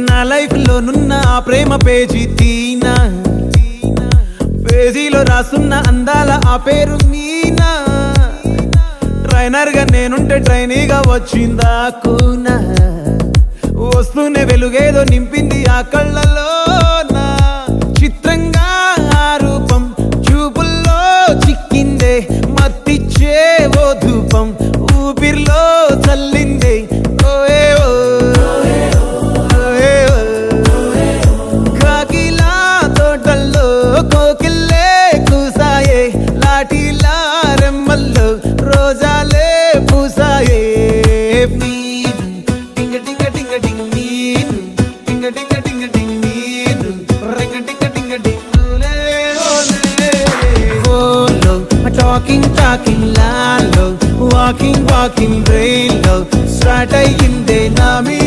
నా లైఫ్ లో నున్న ఆ ప్రేమ పేజీ తీనా, పేజీలో రాసున్న అందాల ఆ పేరు మీనా. ట్రైనర్ గా నేనుంటే ట్రైనీగా వచ్చిందా కూనా, వస్తూనే వెలుగేదో నింపింది ఆ కళ్ళలో. నా చిత్రంగా ఆ రూపం చూపుల్లో చిక్కిందే, మత్తిచ్చే ఓ ధూపం ఊపిరిలో చల్లిందే. కాకిలా తోటల్లో కోకిల్లే కూసాయే, లాఠీలా రెమ్మల్లో రోజాలే పూసాయే. టింగ టింగ టింగ టింగ్ నీరు, టింగ టింగ టింగ టింగ్ నీరు, రింగ టింగ టింగ టింగులే ఓలే. ఓలో టాకింగ్ టాకింగ్ లాలో, వాకింగ్ వాకింగ్ బ్రెయిన్ లో స్టార్ట్ అయ్యిందే నా మీ